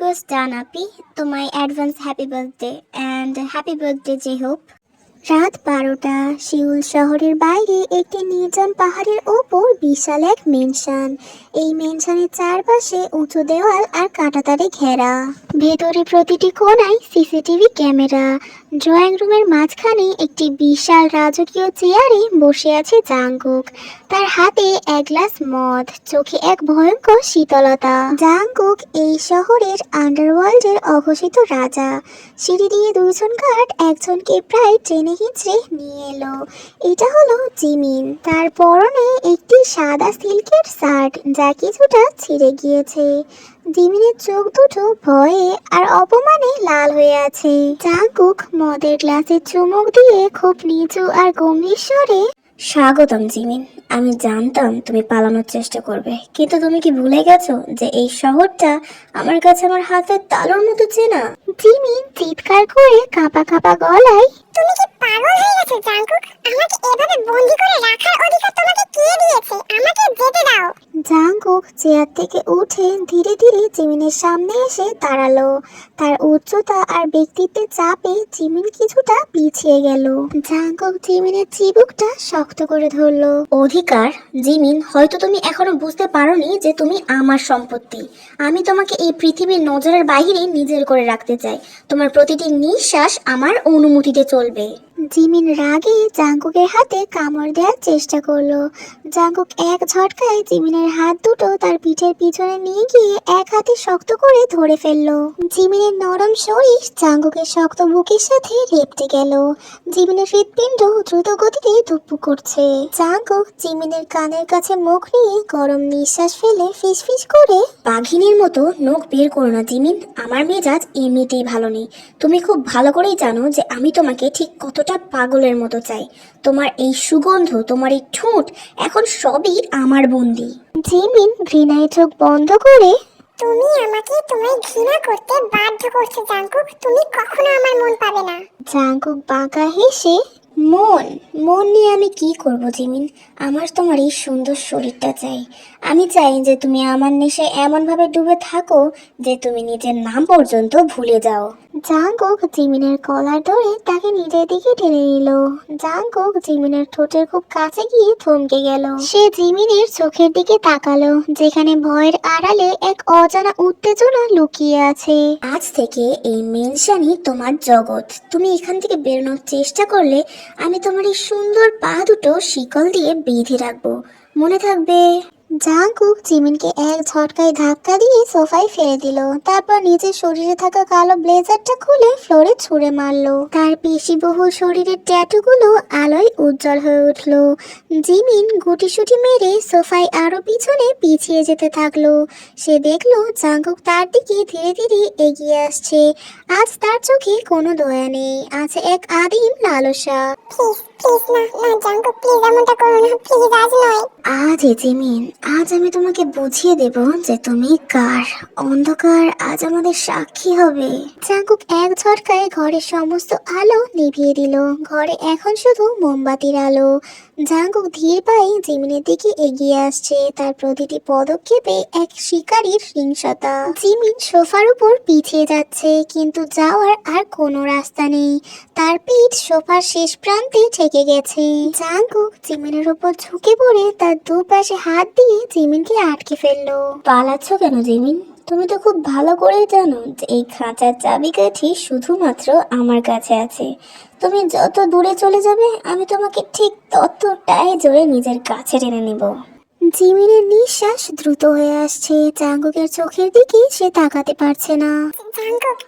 request done, Api. To my advance happy birthday and happy birthday, J-Hope. রাত 12টা শিউল শহরের বাইরে একটি নির্জন পাহাড়ের ওপর বিশাল এক মেনশন। এই মেনশনের চারপাশে উঁচু দেওয়াল আর কাঁটাতারে ঘেরা। ভেতরে প্রতিটি কোণায় সিসিটিভি ক্যামেরা। ড্রয়িং রুমের মাঝখানে একটি বিশাল রাজকীয় চেয়ারে বসে আছে জাংকুক। তার হাতে এক গ্লাস মদ, চোখে এক ভয়ঙ্কর শীতলতা। জাংকুক এই শহরের আন্ডারওয়ার্ল্ডের অঘোষিত রাজা। সিঁড়ি দিয়ে দুইজন গার্ড একজনকে প্রায় ট্রেনে হিঁচড়ে নিয়ে এলো। এটা হলো জিমিন। তার পরনে একটি সাদা সিল্কের শার্ট যা কিছুটা ছিঁড়ে গিয়েছে। জিমিনের চোখ দুটো ভয়ে আর অপমানে লাল হয়ে আছে। জাংকুক মদের গ্লাসে চুমুক দিয়ে খুব নিচু আর গম্ভীর স্বরে, স্বাগতম জিমিন। আমি জানতাম তুমি পালানোর চেষ্টা করবে, কিন্তু তুমি কি ভুলে গেছো যে এই শহরটা আমার কাছে আমার হাতের তালুর মতো চেনা? জিমিন চিৎকার করে কাঁপা কাঁপা গলায়, তুমি কি পাগল হয়ে গেছো জাংকুক? আমাকে এভাবে বন্দি করে রাখার অধিকার তোমাকে কে দিয়েছে? আমাকে যেতে দাও। জাংকুক চেয়ার থেকে উঠে ধীরে ধীরে জিমিনের সামনে এসে দাঁড়ালো। তার উচ্চতা আর ব্যক্তিত্বের চাপে জিমিন কিছুটা পিছিয়ে গেল। জাংকুক জিমিনের চিবুকটা শক্ত করে ধরলো। অধিকার? জিমিন, হয়তো তুমি এখনো বুঝতে পারোনি যে তুমি আমার সম্পত্তি। আমি তোমাকে এই পৃথিবীর নজরের বাইরে নিজের করে রাখতে চাই। তোমার প্রতিটি নিঃশ্বাস আমার অনুমতিতে চলবে। জিমিন রাগে জাংকুকের হাতে কামড় দেওয়ার চেষ্টা করলো। জাংকুক এক ঝটকায় জিমিনের হাত দুটো তার পিঠের পিছনে নিয়ে গিয়ে এক হাতে শক্ত করে ধরে ফেললো। জিমিনের নরম শরীর জাংকুকের শক্ত বুকের সাথে লেপ্টে গেল। জিমিনের হৃৎপিণ্ড দ্রুত গতিতে ধুকপুক করছে। জাংকুক জিমিনের কানের কাছে মুখ নিয়ে গরম নিঃশ্বাস ফেলে ফিসফিস করে, বাঘিনীর মতো নখ বের করো না জিমিন। আমার মেজাজ এমনিতেই ভালো নেই। তুমি খুব ভালো করেই জানো যে আমি তোমাকে ঠিক কতটা পাগলের মতো চাই। তোমার এই সুগন্ধ, তোমার এই ঠোঁট, এখন সবই আমার বন্দি। জিমিন ঘৃণায় চোখ বন্ধ করে, তুমি আমাকে তোমায় ঘৃণা করতে বাধ্য করছো জাংকুক। তুমি কখনো আমার মন পাবে না। জাংকুক বাঁকা হেসে, মন মন নিয়ে আমি কি করব জিমিন? আমার তোমার এই সুন্দর শরীরটা চাই। আমি চাই যে তুমি আমার নেশে এমনভাবে ডুবে থাকো যে তুমি নিজের নাম পর্যন্ত ভুলে যাও। জাংকুক জিমিনের কলার ধরে তাকে নিজের দিকে টেনে নিল। জাংকুক জিমিনের ঠোঁটের খুব কাছে গিয়ে থমকে গেল। সে জিমিনের চোখের দিকে তাকালো, যেখানে ভয়ের আড়ালে এক অজানা উত্তেজনা লুকিয়ে আছে। আজ থেকে এই মেনশনই তোমার জগৎ। তুমি এখান থেকে বেরোনোর চেষ্টা করলে আমি তোমার এই সুন্দর পা দুটো শিকল দিয়ে বেঁধে রাখবো, মনে থাকবে? জাংকুক জিমিনকে এক ঝটকায় ধাক্কা দিয়ে সোফায় ফেলে দিল। তারপর নিজের শরীরে থাকা কালো ব্লেজারটা খুলে ফ্লোরে ছুঁড়ে মারলো। তার পেশিবহুল শরীরের ট্যাটুগুলো আলোয় উজ্জ্বল হয়ে উঠলো। জিমিন গুটিসুটি মেরে সোফায় আরো পিছনে পিছিয়ে যেতে থাকলো। সে দেখলো জাংকুক তার দিকে ধীরে ধীরে এগিয়ে আসছে। আজ তার চোখে কোনো দয়া নেই, আছে এক আদিম লালসা। প্লিজ প্লিজ না না জাংকুক, প্লিজ এমনটা করো না, প্লিজ আজ নয়। আজ জিমিন, আজ আমি তোমাকে বুঝিয়ে দেব যে তুমি কার। অন্ধকার আজ আমাদের সাক্ষী হবে। জাংকুক এক ঝটকায় ঘরের সমস্ত আলো নিভিয়ে দিল। ঘরে এখন শুধু মোমবাতির আলো। জাংকুক ধীর পায়ে জিমিনের দিকে এগিয়ে আসছে। তার প্রতিটি পদক্ষেপে এক শিকারীর হিংসতা। জিমিন সোফার উপর পিছিয়ে যাচ্ছে, কিন্তু যাওয়ার আর কোনো রাস্তা নেই। তার পিঠ সোফার শেষ প্রান্তে ঠেকে গেছে। জাংকুক জিমিনের উপর ঝুঁকে পড়ে তার দুপাশে হাত দিয়ে জিমিনকে আটকে ফেললো। পালাচ্ছ কেন জিমিন? তুমি তো খুব ভালো করেই জানো যে এই খাঁচার চাবিকাঠি শুধুমাত্র আমার কাছে আছে। তুমি যত দূরে চলে যাবে আমি তোমাকে ঠিক ততটাই জোরে নিজের কাছে টেনে নেব। জিমিনের নিঃশ্বাস দ্রুত হয়ে আসছে। জাংকুকের চোখের দিকে সে তাকাতে পারছে না। জাংকুক,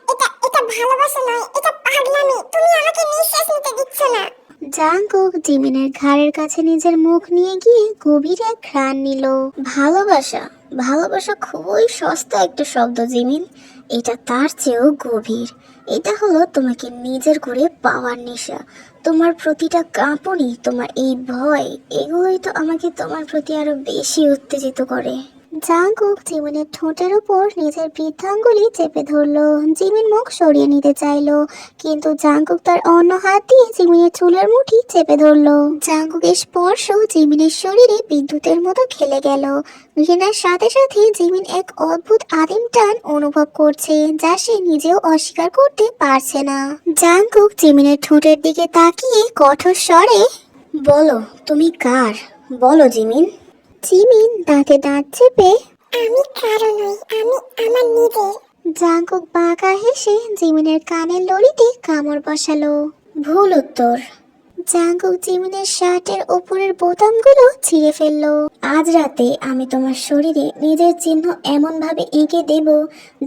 এটা ভালোবাসা নয়, এটা পাগলামি। তুমি আমাকে নিঃশ্বাস নিতে দিচ্ছ না। জাংকুক জিমিনের ঘাড়ের কাছে নিজের মুখ নিয়ে গিয়ে গভীর এক ঘ্রাণ নিল। ভালোবাসা? ভালোবাসা খুবই সস্তা একটা শব্দ জিমিন। এটা তার চেয়েও গভীর। এটা হলো তোমাকে নিজের করে পাওয়ার নেশা। তোমার প্রতিটা কাঁপুনি, তোমার এই ভয়, এগুলোই তো আমাকে তোমার প্রতি আরো বেশি উত্তেজিত করে। জাঙ্কুক জিমিনের ঠোঁটের উপর নিজের বৃদ্ধাঙ্গুলি চেপে ধরলো। জিমিন মুখ সরিয়ে নিতে চাইলো, কিন্তু জাঙ্কুক তার অন্য হাত দিয়ে জিমিনের চুলের মুঠি চেপে ধরলো। জাঙ্কুকের স্পর্শ জিমিনের শরীরে বিদ্যুতের মতো খেলে গেল। ঘৃণার সাথে সাথে জিমিন এক অদ্ভুত আদিম টান অনুভব করছে, যা সে নিজেও অস্বীকার করতে পারছে না। জাঙ্কুক জিমিনের ঠোঁটের দিকে তাকিয়ে কঠোর স্বরে, বলো তুমি কার, বলো জিমিন। জিমিন দাঁতে দাঁত চেপে, আমি কারো নই, আমি আমার নিজের। জাঙ্কুক বাঁকা হেসে জিমিনের কানের লড়িতে কামড় বসালো। ভুল উত্তর। জাঙ্কুক জিমিনের শার্টের উপরের বোতামগুলো ছিঁড়ে ফেললো। আজ রাতে আমি তোমার শরীরে নিজের চিহ্ন এমন ভাবে এঁকে দেব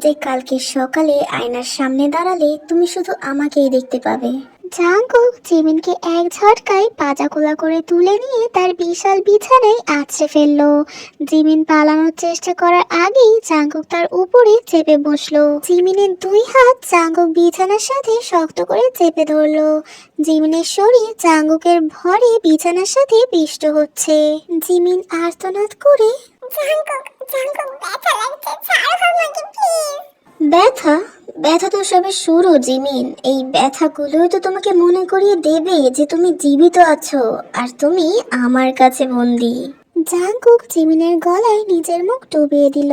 যে কালকে সকালে আয়নার সামনে দাঁড়ালে তুমি শুধু আমাকেই দেখতে পাবে। জাঙ্কুক জিমিনকে এক ঝটকায় পাজাকোলা করে তুলে নিয়ে তার বিশাল বিছানায় আছড়ে ফেললো। জিমিন পালানোর চেষ্টা করার আগেই জাঙ্কুক তার উপরে চেপে বসলো। জিমিনের দুই হাত জাঙ্কুক বিছানার সাথে শক্ত করে চেপে ধরলো। জিমিনের শরীর জাঙ্কুকের ভরে বিছানার সাথে পিষ্ট হচ্ছে। জিমিন আর্তনাদ করে, জাঙ্কুক, জাঙ্কুক, ব্যথা লাগছে, ছাড়ো আমাকে প্লিজ। ব্যথা? ব্যথা তো সবে শুরু জিমিন। এই ব্যথাগুলোই তো তোমাকে মনে করিয়ে দেবে যে তুমি জীবিত আছো আর তুমি আমার কাছে বন্দি। জাঙ্কুক জিমিনের গলায় নিজের মুখ ডুবিয়ে দিল।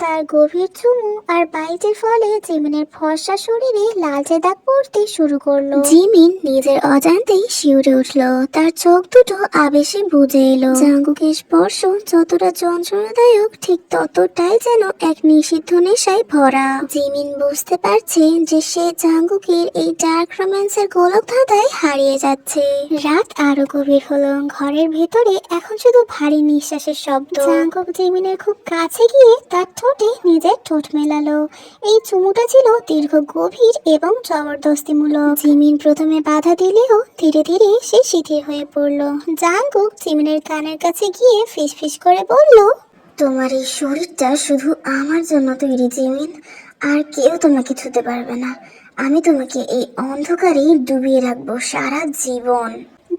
তার গভীর চুমু আর বাইটের ফলে জিমিনের ফর্সা শরীরে লালচে দাগ পড়তে শুরু করলো। জিমিন নিজের অজান্তেই শিউরে উঠল। তার চোখ দুটো আবেশে বুজে এলো। জাঙ্কুকের স্পর্শ যতটা যন্ত্রণাদায়ক, ঠিক ততটাই যেন এক নিষিদ্ধ নেশায় ভরা। জিমিন বুঝতে পারছে যে সে জাঙ্কুকের এই ডার্ক রোম্যান্সের গোলক ধাঁধায় হারিয়ে যাচ্ছে। রাত আরো গভীর হলো। ঘরের ভেতরে এখন শুধু ভারী নিঃশ্বাসের শব্দ। জাঙ্কুক জিমিনের খুব কাছে গিয়ে তার ঠোঁটে নিজের ঠোঁট মেলালো। এই চুমুটা ছিল দীর্ঘ, গভীর এবং জবরদস্তিমূলক। জিমিন প্রথমে বাধা দিলেও ধীরে ধীরে সে শিথিল হয়ে পড়ল। জাঙ্কুক জিমিনের কানের কাছে গিয়ে ফিসফিস করে বলল, তোমার এই শরীরটা শুধু আমার জন্য তৈরি জিমিন, আর কেউ তোমাকে ছুতে পারবে না। আমি তোমাকে এই অন্ধকারে ডুবিয়ে রাখবো সারা জীবন।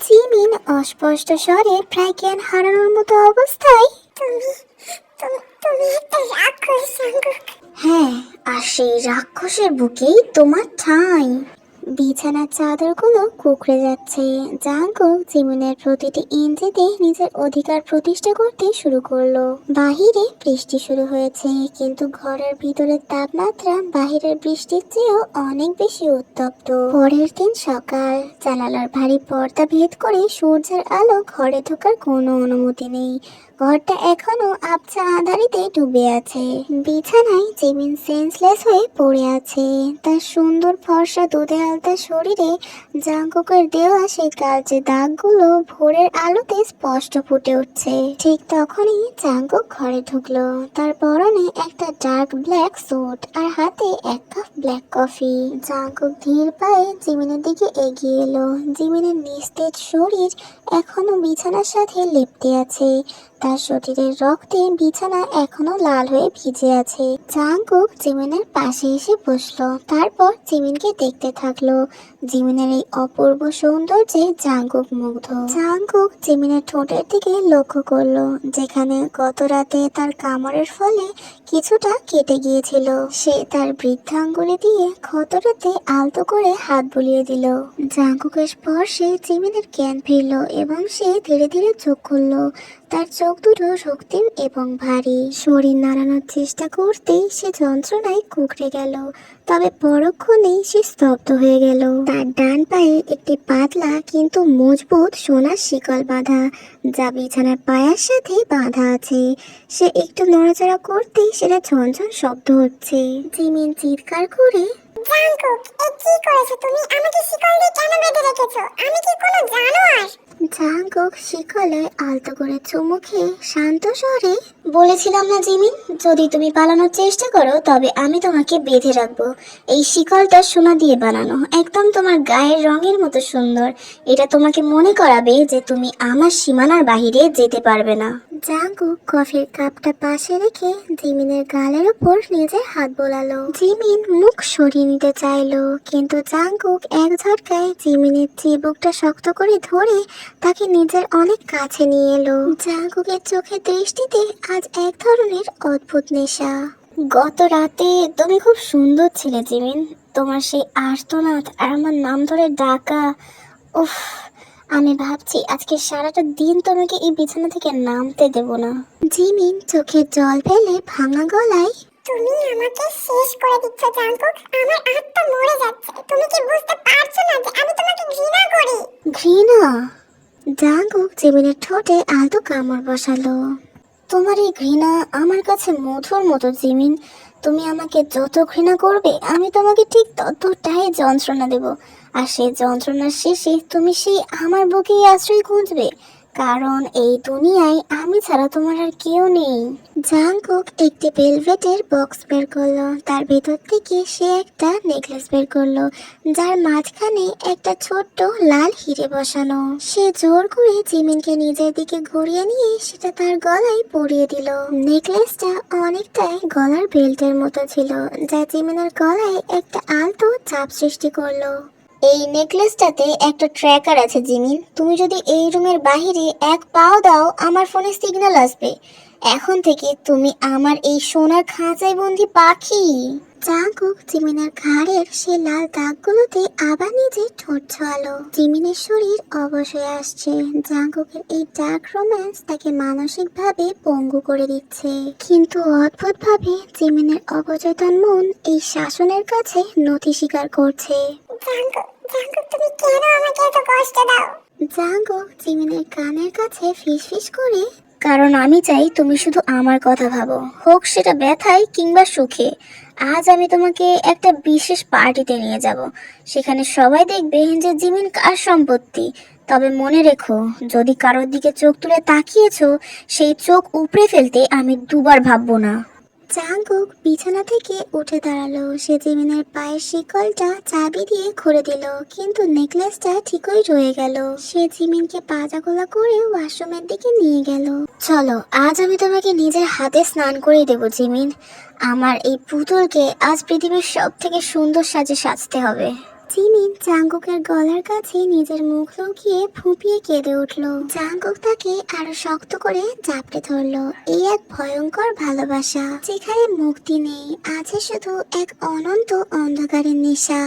জিমিন অস্পষ্ট স্বরে, প্রায় জ্ঞান হারানোর মতো অবস্থায়, তুমি তুমি একটা রাক্ষস জাঙ্কুক। হ্যাঁ, আর সেই রাক্ষসের বুকেই তোমার ঠাঁই। বিছানার চাদরগুলো কুঁকড়ে যাচ্ছে। জাঙ্কুক জিমিনের প্রতিটি ইঞ্চিতে নিজের অধিকার প্রতিষ্ঠা করতে শুরু করলো। বাহিরে বৃষ্টি শুরু হয়েছে, কিন্তু ঘরের ভিতরের তাপমাত্রা বাহিরের বৃষ্টির চেয়েও অনেক বেশি উত্তপ্ত। পরের দিন সকাল। জানালার ভারী পর্দা ভেদ করে সূর্যের আলো ঘরে ঢোকার কোনো অনুমতি নেই। ঘরটা এখনো আবছা আঁধারিতে ডুবে আছে। বিছানায় জিমিন সেন্সলেস হয়ে পড়ে আছে। তার সুন্দর ফর্সা দুধে আলতা শরীরে জাঙ্কুকের দেওয়া সেই কালচে দাগগুলো ভোরের আলোতে স্পষ্ট ফুটে উঠছে। ঠিক তখনই জাঙ্কুক ঘরে ঢুকলো। তার পরনে একটা ডার্ক ব্ল্যাক স্যুট আর হাতে এক কাপ ব্ল্যাক কফি। জাঙ্কুক ধীর পায়ে জিমিনের দিকে এগিয়ে এলো। জিমিনের নিস্তেজ শরীর এখনো বিছানার সাথে লেপ্টে আছে। তার শরীরের রক্তে বিছানা এখনো লাল হয়ে ভিজে আছে। জাঙ্কুক জিমিনের পাশে এসে বসলো। তারপর জিমিনকে দেখতে থাকলো। জিমিনের এই অপূর্ব সৌন্দর্যে জাঙ্কুক মুগ্ধ। জাঙ্কুক জিমিনের ঠোঁটের দিকে লক্ষ্য করলো, যেখানে গত রাতে তার কামড়ের ফলে কিছুটা কেটে গিয়েছিল। সে তার বৃদ্ধাঙ্গুলি দিয়ে ক্ষতটাতে আলতো করে হাত বুলিয়ে দিল। জাঙ্কুকের স্পর্শে জিমিনের জ্ঞান ফিরল এবং সে ধীরে ধীরে চোখ খুলল। তার চোখ দুটো রক্তিম এবং ভারী। শরীর নাড়ানোর চেষ্টা করতেই সে যন্ত্রণায় কুঁকড়ে গেল, তবে পরক্ষণেই সে স্তব্ধ হয়ে গেল। তার ডান পায়ে একটি পাতলা কিন্তু মজবুত সোনার শিকল বাঁধা, যা বিছানার পায়ার সাথে বাঁধা আছে। সে একটু নড়াচড়া করতেই সেটা ঝনঝন শব্দ হচ্ছে। জিমিন চিৎকার করে, জাঙ্কুক, এ কি করেছো তুমি? আমাকে শিকল দিয়ে কেন বেঁধে রেখেছো? আমি কি কোনো জানোয়ার? জাঙ্কুক শিকলে আলতো করে চুমু খেয়ে শান্ত স্বরে, বলেছিলাম না জিমিন, যদি তুমি পালানোর চেষ্টা করো তবে আমি তোমাকে বেঁধে রাখবো। এই শিকলটা সোনা দিয়ে বানানো, একদম তোমার গায়ের রঙের মতো সুন্দর। এটা তোমাকে মনে করাবে যে তুমি আমার সীমানার বাহিরে যেতে পারবে না। জাঙ্কুক কফির কাপটা পাশে রেখে জিমিনের গালের উপর নিজের হাত বোলালো। জিমিন মুখ সরিয়ে নিতে চাইলো, কিন্তু জাঙ্কুক এক ঝটকায় জিমিনের চিবুকটা শক্ত করে ধরে তাকে নিজের অনেক কাছে নিয়ে এলো। জাঙ্কুকের চোখের দৃষ্টিতে আজ এক ধরনের অদ্ভুত নেশা। গত রাতে তুমি খুব সুন্দর ছিলে জিমিন, তোমার সেই আর্তনাদ আর আমার নাম ধরে ডাকা, উফ, আমি ভাবছি আজকে সারাটা দিন তোমাকে এই বিছানা থেকে নামতে দেব না। জিমিন চোখের জল ফেলে ভাঙা গলায়, তুমি আমাকে শেষ করে দিচ্ছ জাঙ্কুক, আমার আত্মা মরে যাচ্ছে। তুমি কি বুঝতে পারছো না যে আমি তোমাকে ঘৃণা করি? ঘৃণা? জাঙ্কুক জিমিনের ঠোঁটে আলতো কামড় বসালো। তোমার এই ঘৃণা আমার কাছে মধুর মতো জিমিন। তুমি আমাকে যত ঘৃণা করবে আমি তোমাকে ঠিক ততটাই যন্ত্রণা দেব, আর সেই যন্ত্রণার শেষে তুমি সেই আমার বুকেই আশ্রয় খুঁজবে, কারণ এই দুনিয়ায় আমি ছাড়া তোমার আর কেউ নেই। জাঙ্কুক একটি ভেলভেটের বক্স বের করলো, তার ভেতর থেকে সে একটা নেকলেস বের করলো, যার মাঝখানে একটা ছোট্ট লাল হিরে বসানো। সে জোর করে জিমিনকে নিজের দিকে ঘুরিয়ে নিয়ে সেটা তার গলায় পরিয়ে দিল। নেকলেসটা অনেকটাই গলার বেল্টের মতো ছিল, যা জিমিনের গলায় একটা আলতো চাপ সৃষ্টি করলো। এই নেকলেসটাতে একটা ট্র্যাকার আছে জিমিন, তুমি যদি এই রুমের বাইরে এক পাও দাও আমার ফোনে সিগন্যাল আসবে। এখন থেকে তুমি আমার এই সোনার খাঁচায় বন্দি পাখি। জাঙ্কুক জিমিনের ঘাড়ের সে লাল দাগগুলোতে আবার নিজে ঠোঁট ছোঁয়ালো। জিমিনের শরীর অবশ হয়ে আসছে। জাঙ্কুকের এই ডার্ক রোম্যান্স তাকে মানসিকভাবে পঙ্গু করে দিচ্ছে, কিন্তু অদ্ভুতভাবে জিমিনের অবচেতন মন এই শাসনের কাছে নথি স্বীকার করছে। জাঙ্কুক, জাঙ্কুক, তুমি কেন আমাকে এত কষ্ট দাও? জাঙ্কুক জিমিনের কানের কাছে ফিসফিস করে, কারণ আমি চাই তুমি শুধু আমার কথা ভাবো, হোক সেটা ব্যথায় কিংবা সুখে। আজ আমি তোমাকে একটা বিশেষ পার্টিতে নিয়ে যাব, সেখানে সবাই দেখবে যে জিমিন কার সম্পত্তি। তবে মনে রেখো, যদি কারোর দিকে চোখ তুলে তাকিয়েছো, সেই চোখ উপড়ে ফেলতে আমি দুবার ভাববো না। জাঙ্কুক বিছানা থেকে উঠে দাঁড়ালো। সে জিমিনের পায়ের শিকলটা চাবি দিয়ে খুলে দিল, কিন্তু নেকলেসটা ঠিকই রয়ে গেল। সে জিমিনকে পাজাগোলা করে ওয়াশরুমের দিকে নিয়ে গেল। চলো, আজ আমি তোমাকে নিজের হাতে স্নান করে দেবো জিমিন। আমার এই পুতুলকে আজ পৃথিবীর সব থেকে সুন্দর সাজে সাজতে হবে। জিমিন জাঙ্কুকের গলার কাছে নিজের মুখ লুকিয়ে ফুঁপিয়ে কেঁদে উঠল। জাঙ্কুক তাকে আরো শক্ত করে জাপটে ধরলো। এই এক ভয়ঙ্কর ভালোবাসা, যেখানে মুক্তি নেই, আছে শুধু এক অনন্ত অন্ধকারের নেশা।